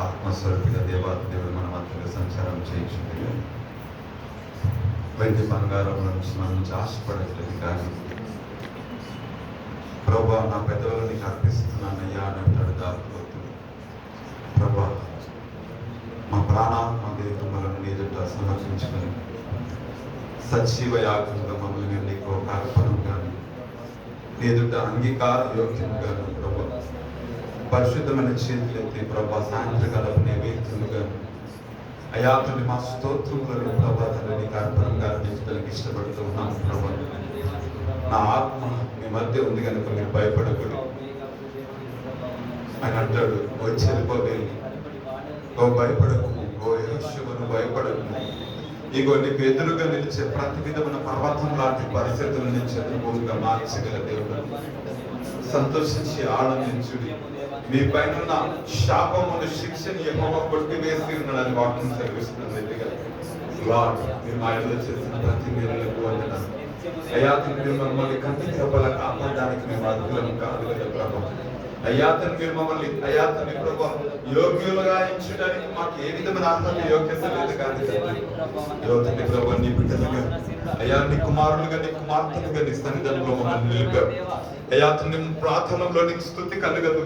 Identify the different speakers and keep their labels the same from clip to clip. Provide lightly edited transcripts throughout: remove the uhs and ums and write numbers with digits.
Speaker 1: ఆత్మస్వరూపిగా దేవాదేవుడు మన మధ్యలో సంచారం చేయించుంది. వెండి బంగారం నుంచి మన నుంచి ఆశపడట్లేదు, కానీ ప్రభా నా పెదవులు నీకు అర్పిస్తున్నానయ్యా అని అంటాడు దావీదు. ప్రభా మా ప్రాణాత్మ దేహములను నీ ఎదుట సమర్పించుకొని సజీవ యాగంగా మమ్మల్ని నీకు ఒక అర్పణంగాను నీ ఎదుట అంగీకార యోగ్యంగాను ప్రభా పరిశుద్ధమైన చేతులెత్తి ప్రభా సాయంత్రకాలపు నైవేద్యముగా అయా తండ్రి మా స్తోత్రములను ప్రభా తండ్రి నీకు అర్పణంగా అర్పించడానికి ఇష్టపడుతూ ఉన్నాను. ప్రభా నా ఆత్మ మీ మధ్య ఉంది కనుక మీరు భయపడకూడదు ఆయన అంటాడు. వచ్చి వెళ్ళిపోవేలి, ఓ భయపడకు, ఓ యెహోషువను భయపడకు. ఇగో నీకు ఎదురుగా నిలిచే ప్రతి విధమైన పర్వతం లాంటి పరిస్థితుల నుంచి ఎదురుగా మార్చగల దేవుడు. సంతోషించి ఆనందించుడి. మీ పైన శాపమును శిక్షని యెహోవా కొట్టివేసి ఉన్నాడని వాక్యం సెలవిస్తుంది. లార్డ్ మీరు మా ఇంట్లో చేసిన ప్రతి మేలులకు వందనాలు అయ్యా. మీరు మమ్మల్ని కంటి కృపల కాపాడడానికి మేము అద్భుతం కాదు కదా ప్రభా. అయ్యా మీరు మమ్మల్ని అయ్యా ప్రభా యోగ్యులుగా ఎంచడానికి మాకు ఏ విధమైన అర్హత యోగ్యత లేదు కానీ యువతని ప్రభా నీ బిడ్డలుగా అయ్యా నీ కుమారులుగా నీ కుమార్తెలుగా నీ సన్నిధానంలో మమ్మల్ని నిలిపారు. అయ్యా ప్రార్థనలో నీకు స్తుతి కలగదు,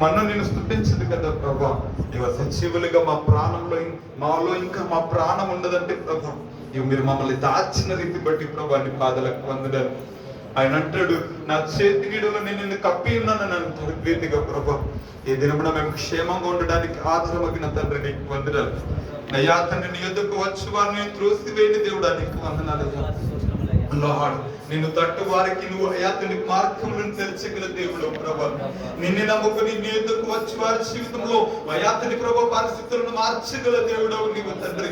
Speaker 1: మన నేను స్తుతించదు కదా ప్రభా. ఇవ సజీవులుగా మా ప్రాణంలో మాలో ఇంకా మా ప్రాణం ఉండదంటే ప్రభా ఇవి మీరు మమ్మల్ని దాచిన రీతి బట్టి ప్రభా నీ పాదలకు వందనాలు. ఆయన అంటాడు, నా చేతి నీడలో నేను నిన్ను కప్పి ఉన్నానని అంటాడు ప్రీతిగా ప్రభా. ఈ దినమున మేము క్షేమంగా ఉండడానికి ఆధారమగిన తండ్రి నీకు వందనాలు అయ్యా. తండ్రి నీ యొద్దకు వచ్చి వారిని త్రోసివేయని దేవుడా నీకు వందనాలు అయ్యా. నిన్ను తట్టు వారికి నువ్వు అయ్యా తండ్రి మార్గములను తెరచగల దేవుడు ప్రభా. నిన్ను నమ్ముకుని నీ యొద్దకు వచ్చి వారి జీవితంలో అయ్యా తండ్రి ప్రభా పరిస్థితులను మార్చగల దేవుడవు నీవు తండ్రి.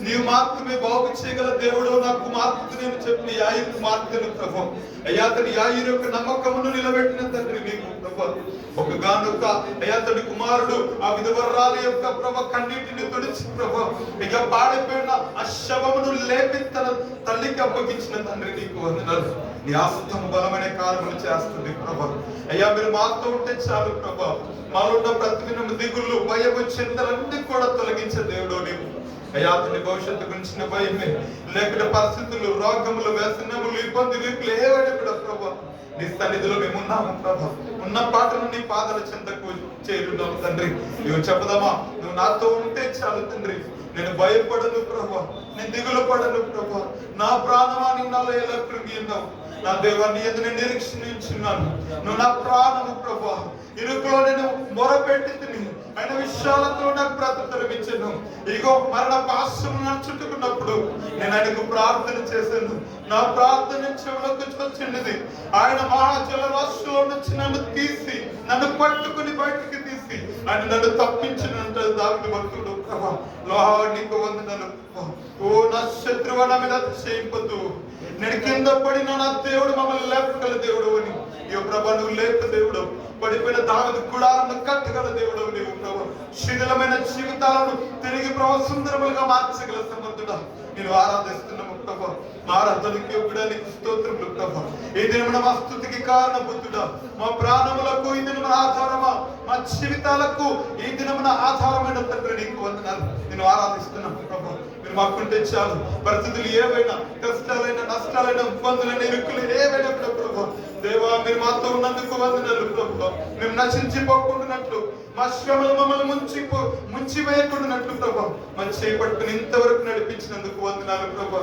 Speaker 1: నీవు మాత్రమే బాగు చేయగల దేవుడు. నా కుమార్తె నేను చెప్పిన యాయిరు కుమార్తెను ప్రభా అయ్యా తండ్రి యాయిరు యొక్క నమ్మకమును నిలబెట్టిన తండ్రి నీకు ప్రభా. ఒక గానుక అయ్యా తండ్రి కుమారుడు ఆ విధవరాలి యొక్క ప్రభా కన్నీటిని తుడిచి ప్రభా ఇక పాడిపోయిన ఆ శవమును లేపి తన తల్లికి అప్పగించిన తండ్రి నీకు వందనాలు. నీ హస్తము బలమైన కార్యములు చేస్తుంది ప్రభా. అయ్యా మీరు మాతో ఉంటే చాలు ప్రభా. మాలో ఉన్న ప్రతిదిన దిగులు భయము చింతలన్నీ కూడా తొలగించే దేవుడు నీవు అయ్యా. నీ భవిష్యత్తు గురించిన భయమే లేకపోతే పరిస్థితులు రోగములు వ్యసనములు ఇబ్బందులు ఏవైనా కూడా ప్రభా నీ సన్నిధిలో మేము ఉన్నాము ప్రభా. ఉన్న పాటను నీ పాదల చెంతకు చేరున్నాము తండ్రి. నువ్వు చెప్పదమా, నువ్వు నాతో ఉంటే చాలు తండ్రి. నేను భయపడను ప్రభా, నేను దిగులు పడను ప్రభా. నా ప్రాణమాని నాలో ఎలా కృంగిన్నావు నా దేవాన్ని ఎందుకు నేను నిరీక్షించున్నాను. నువ్వు నా ప్రాణము ప్రభా. ఇరుకులో నేను మొరపెట్టి తిని ఆయన విషయాలతో నాకు ప్రతిఫలమిచ్చాను. ఇగో మరణ పాశము నన్ను చుట్టుకున్నప్పుడు నేను ఆయనకు ప్రార్థన చేశాను. నా ప్రార్థన చెవులకు వచ్చినది. ఆయన మహాజల రాశిలో నుంచి నన్ను తీసి నన్ను పట్టుకుని బయటికి తీసి ఆయన నన్ను తప్పించినంటే దావీదు భక్తుడు ప్రభా. నీకు వందనాలు. ఓ నా శత్రువు నా మీద అతిశయింపొద్దు. నేను కింద పడిన నా దేవుడు మమ్మల్ని లేపగల దేవుడు అని ఈ ప్రభా నువ్వు లేప దేవుడు. పడిపోయిన దావీదు గుడాలను కట్టగల దేవుడు నీవు ప్రభా. శిథిలమైన జీవితాలను తిరిగి ప్రభా సుందరములుగా మార్చగల సమర్థుడా నేను ఆరాధిస్తున్నాము ప్రభా. మా ఆరాధనకి ఇవ్వడానికి స్తోత్రములు ప్రభా. ఈ దినమున మా స్తుతికి కారణభూతుడా, మా ప్రాణములకు ఈ దినమున ఆధారమా, మా జీవితాలకు ఈ దినమున ఆధారమైన తండ్రి నీకు వందనాలు. నేను ఆరాధిస్తున్నాను ప్రభా. మీరు మాకుంటే చాలు. పరిస్థితులు ఏవైనా కష్టాలైనా నష్టాలైనా ఇబ్బందులైన ఇరుకులు ఏవైనా కూడా ప్రభా దేవా మీరు మాతో ఉన్నందుకు వందనాలు ప్రభా. మేము నశించిపోకుండానట్లు మా శ్రమలు మమ్మల్ని ముంచి వేయకుండానట్లు ప్రభా మా చేపట్టుకుని ఇంతవరకు నడిపించినందుకు వందనాలు ప్రభా.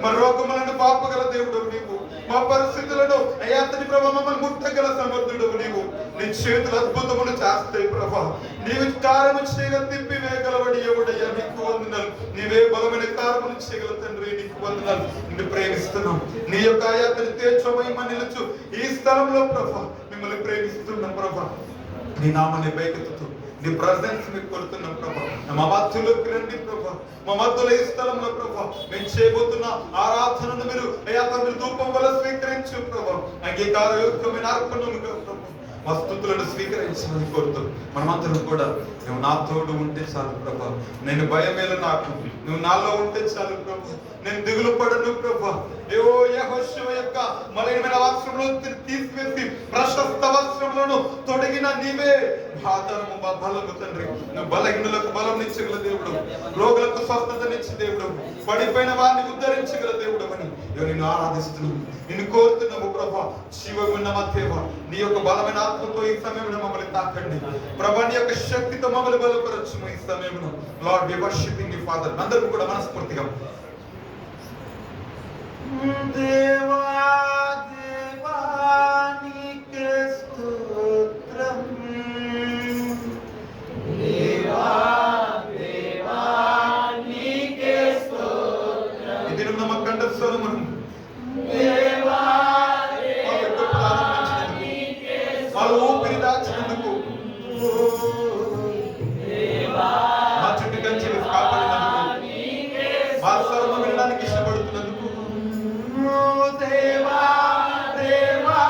Speaker 1: మా రోగములను పాపగల దేవుడు నీవు. మా పరిస్థితులను అయ్యాతని ప్రభా మమ్మల్ని ముట్టగల సమర్థుడు నీవు. నీ చేతులు అద్భుతములు చేస్తాయి ప్రభా. నీవు కార్యము చేయగల తిప్పి వేయగలవాడు ఎవడయ్యా నీకు వందనాలు. నీవే బలమైన కార్యములు చేయగల తండ్రి నీకు వందనాలు. నిన్ను ప్రేమిస్తున్నాం. నీ యొక్క అయ్యాతని తేజోమహిమ నిలుచు ఈ స్థలంలో ప్రభా మిమ్మల్ని ప్రేమిస్తున్నాం ప్రభా. నీ నామాన్ని పైకెత్తుతూ నీ ప్రజెన్స్ మీకు కొడుతున్నాం ప్రభా. మా మధ్యలోకి రండి ప్రభా. మా మధ్యలో ఈ స్థలంలో ప్రభా మేము చేయబోతున్న ఆరాధనను మీరు అయ్యా తండ్రి ధూపం వల్ల స్వీకరించు ప్రభా. అంగీకారయుక్తమైన అర్పణముగా ప్రభా మా స్తుతులను స్వీకరించమని కోరుతూ మనమందరం కూడా నువ్వు నా తోడు ఉంటే చాలు ప్రభా, నేను భయమేల నాకు, నువ్వు నాలో ఉంటే చాలు ప్రభా, నేను దిగులు పడను ప్రభా. యెహోషువ యొక్క మలినమైన వస్త్రంలో తీసివేసి ప్రశస్త వస్త్రంలోను తొడిగిన నీవే ఆధారము, బలము తండ్రి. నువ్వు బలహీనులకు బలం నిచ్చగల దేవుడు, రోగులకు స్వస్థతనిచ్చి దేవుడు, పడిపోయిన వారిని ఉద్ధరించగల దేవుడు అని నిన్ను ఆరాధిస్తున్నావు, నిన్ను కోరుతున్నావు ప్రభా. శివగున్న మధ్యవ నీ యొక్క బలమైన ఆత్మతో ఈ సమయంలో మమ్మల్ని తాకండి ప్రభా, నీ యొక్క శక్తితో మమ్మల్ని బలపరచుము ఈ సమయంలో. Lord we worshipping you father. అందరూ కూడా మనస్ఫూర్తిగా దేవా దేవా నీకే స్తోత్రం, దేవా దేవా నీకే స్తోత్రం. ఇది ನಮ್ಮ ಕಂಠಸ್ವರ మనం దేవా దేవా నీకే స్తోత్రం. ఊపిరి దాచినందుకు, దేవా మా చుట్టూ కంచి కాపాడినందుకు, మా స్వరం వినడానికి ఇష్టపడుతున్నందుకు దేవా దేవా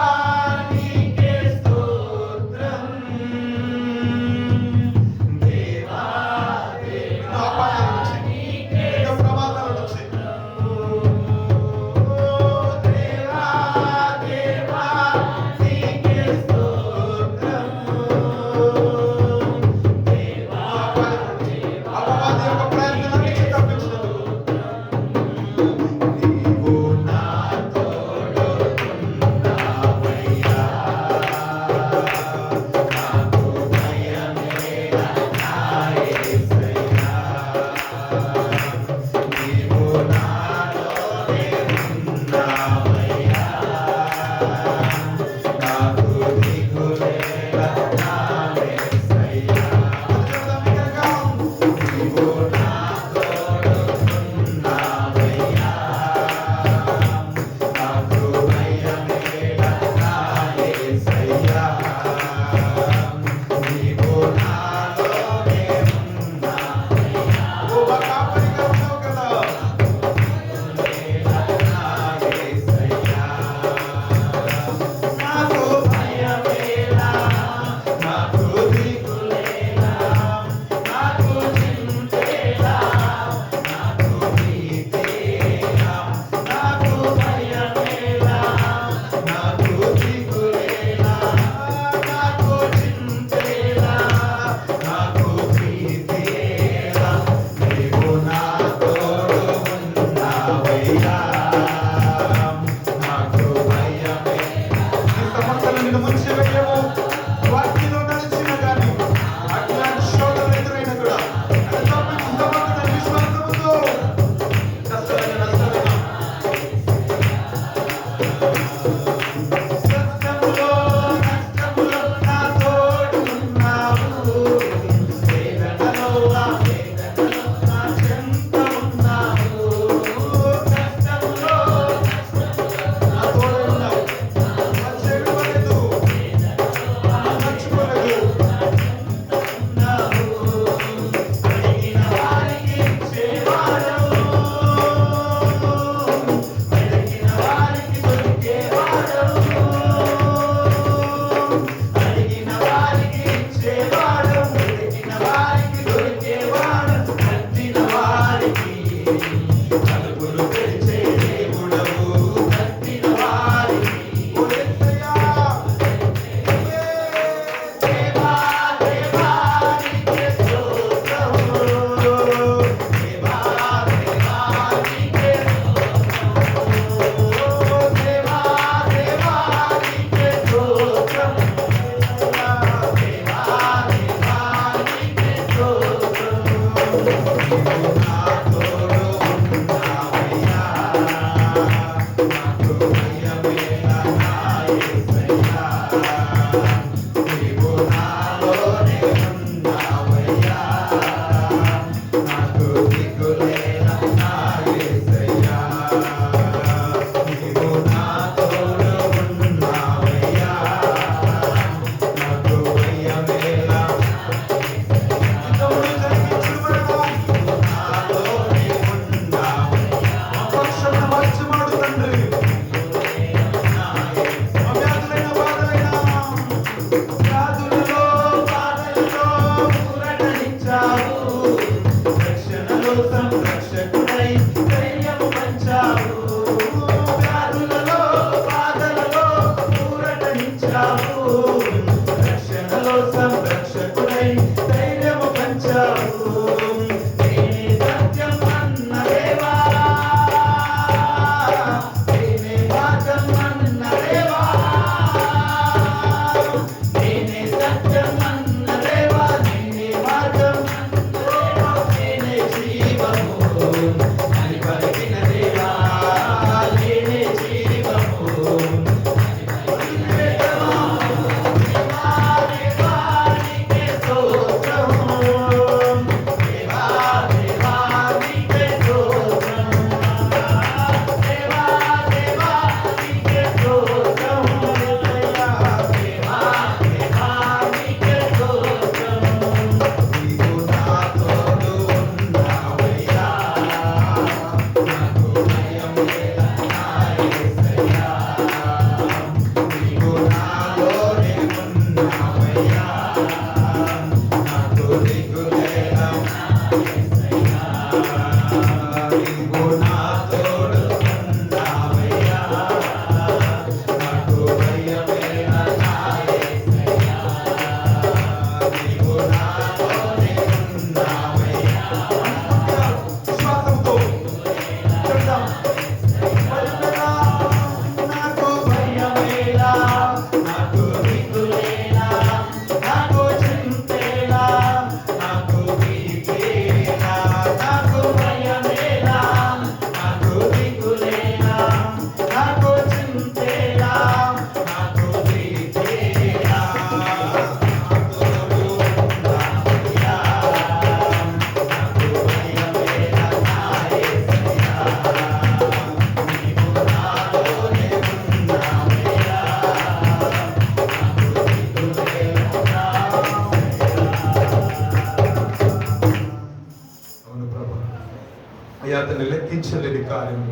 Speaker 1: అతన్ని లెక్కించలేని కార్యం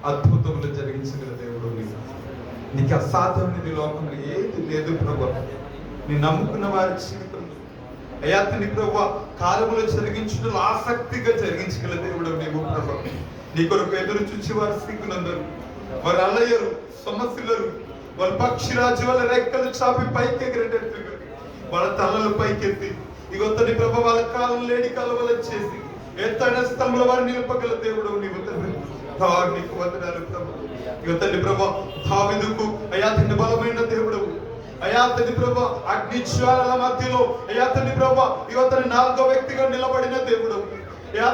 Speaker 1: అద్భుతములు జరిగించగల దేవుడు నీకు అసాధ్యమైనది లోకంలో ఏది లేదు ప్రభు. నీ నమ్ముకున్న వారి జీవితంలో అతని ప్రభు కార్యములు జరిగించడం ఆసక్తిగా జరిగించగల దేవుడు నీవు ప్రభు. నీ కొరకు ఎదురు చూచి వారు సిగ్గునందరు, వారు అల్లయ్యరు, సమస్యలరు, వాళ్ళ పక్షిరాజు వాళ్ళ రెక్కలు చాపి పైకి ఎగిరేటట్లుగా వాళ్ళ తలలు పైకెత్తి ఇగొత్తని ప్రభు వాళ్ళ కాలం లేని కాలువల చేసి ఎత్తైన స్థలంలో వారు నిలపగల దేవుడు నీవు తండ్రి. నీకు వందనాలు ప్రభు. ఇగో తండ్రి ప్రభు దావీదుకు తండ్రి బలమైన దేవుడు తండ్రి ప్రభు అగ్ని జ్వాలల మధ్యలో తండ్రి ప్రభు ఇగో తండ్రి 4వ వ్యక్తిగా నిలబడిన దేవుడు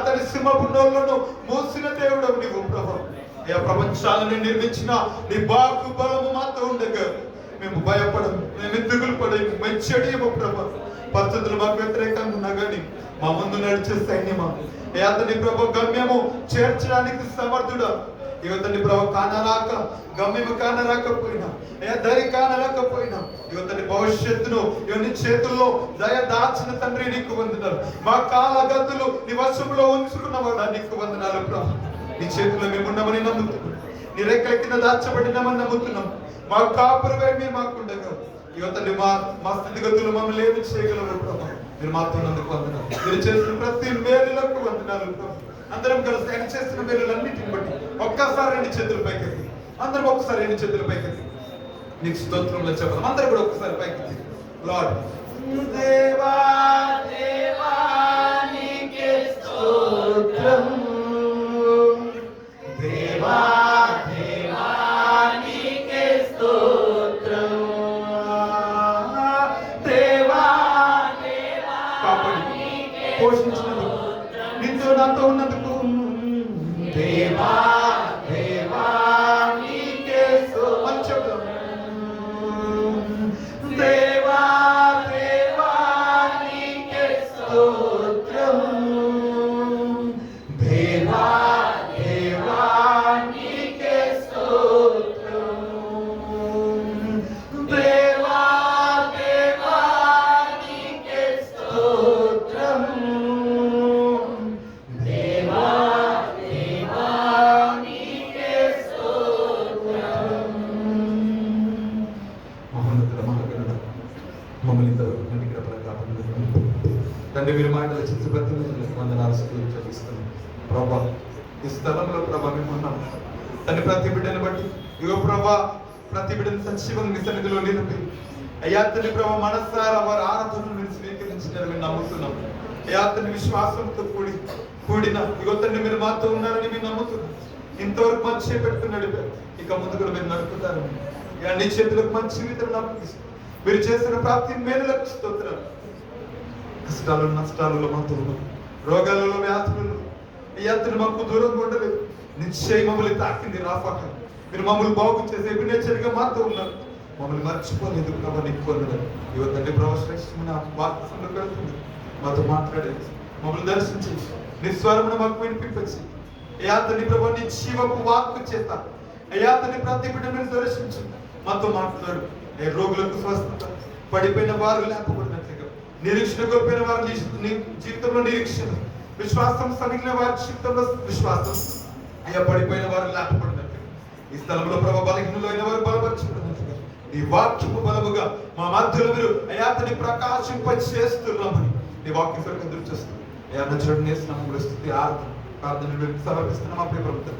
Speaker 1: తండ్రి సింహపు నోళ్లను మూసిన దేవుడు నీవు ప్రభు. ప్రపంచాలను నిర్మించిన నీ బాకు బలము మాతో ఉండగా మేము భయపడము, మేము దిగులు పడము, మేము చెడియము ప్రభు. పరిస్థితులు మాకు వ్యతిరేకంగా ఉన్నా కానీ మా ముందు నడిచే సైన్యమా తండ్రి ప్రభు గమ్యము చేర్చడానికి సమర్థుడా. యువతని ప్రభు కానరాక గమ్యము కానరాకపోయినా దరి కానరాకపోయినా యువతని భవిష్యత్తును ఇవన్నీ చేతుల్లో దయ దాచిన తండ్రి నీకు వందనాలు. మా కాలగతులు నీ వశంలో ఉంచుకున్నవాడా నీకు వందనాలు ప్రభు. నీ చేతిలో మేమున్నామని నమ్ముతున్నాం, నీ రెక్కల కింద దాచబడినామని నమ్ముతున్నాం. మా కాపురవై మీరు మాకుండగా యువతని మా స్థితిగతులు మమ్మల్ని ఏమి చేయగలరు ప్రభు. మీరు మాతో నందుకు వందనాలు. మీరు చేసిన ప్రతి మేలులకు వందనాలు ప్రభు. అందరం కలిసి ఆయన చేసిన మేలులన్నిటిని బట్టి ఒక్కసారి 2 చేతులు పైకెత్తి అందరం ఒక్కసారి 2 చేతులు పైకెత్తి నీకు స్తోత్రంలో చెప్పాలి. అందరం కూడా ఒక్కసారి పైకెత్తి లార్డ్ దేవా దేవా నీకే స్తోత్రం, దేవా దేవా నీకే స్తోత్రం, దేవా దేవా కాపాడి పోషించినందుకు నీతో నాతో ఉన్నందుకు దేవా దేవా నీకే స్తోత్రం, దేవా దేవా నీకే స్తోత్రం, దేవా దేవా నీకే స్తోత్రం, దేవా దేవా నీకే స్తోత్రం, దేవా దేవా నీకే స్తోత్రం. మహోన్నతుడ మహాగణుడ మమ్మల్ని ఇంతవరకు తండ్రి మీరు మాటలు చేసి ప్రతి వందనాలు చెల్లిస్తున్నాం ప్రభా. ఈ స్థలంలో ప్రభా మేము ఉన్నాం తండ్రి. ప్రతి బిడ్డను బట్టి ఇగో ప్రభా ప్రతి బిడ్డను సజీవంగా మీ సన్నిధిలో నిలిపి తండ్రి ప్రభా మనసారా వారి ఆరాధనను మీరు స్వీకరించినారు మేము నమ్ముతున్నాం. అయ్యా తండ్రి విశ్వాసంతో కూడిన ఇగో తండ్రి మీరు మాతో ఉన్నారని మీరు నమ్ముతున్నారు. ఇంతవరకు మంచి పెట్టుకున్నాడు, ఇక ముందు కూడా మీరు నడుపుతారు. నీ చేతులకు మంచి జీవితం అప్పగిస్తారు. మీరు చేసిన ప్రాప్తి మేలులకు స్తోత్రాలు. కష్టాలు నష్టాలలో మాతో రోగాలలో వ్యాధులలో ఈ యాత్ర మాకు దూరంగా ఉండలేదు. నిశ్చయ మమ్మల్ని తాకింది రాఫాక. మీరు మమ్మల్ని బాగు చేసే వినేచరిగా మాతో ఉన్నారు. మమ్మల్ని మర్చిపోలేదు కాబట్టి పొందలేదు. ఇవన్నీ ప్రవశ్రేష్టమైన వాక్యంలో కలుగుతుంది. మాతో మాట్లాడేది, మమ్మల్ని దర్శించింది, నిస్వరమును మాకు వినిపించి అయ్యా తండ్రి ప్రభు నీ జీవపు వాక్కు చేత అయ్యా తండ్రి ప్రతి బిడ్డను దర్శించు, మాతో మాట్లాడు. రోగులకు స్వస్థత, పడిపోయిన వారు లేకపోయినట్లుగా, నిరీక్షణ కోల్పోయిన వారి జీవితంలో నిరీక్షణ, విశ్వాసం సరిగిన వారి జీవితంలో విశ్వాసం, అయ్యా పడిపోయిన వారు లేకపోయినట్లుగా, ఈ స్థలంలో ప్రభు బలహీనులైన వారు బలపరచబడినట్లుగా నీ వాక్యము బలముగా మా మధ్యలో మీరు అయ్యా తండ్రి ప్రకాశింప చేస్తున్నామని నీ వాక్యం కొరకు ఎదురు చేస్తున్నాం. అయ్యా నచ్చడం నేస్తున్నాము స్థుతి ప్రార్థన సమర్పిస్తున్నాం. మా ప్రియ ప్రభుత్వం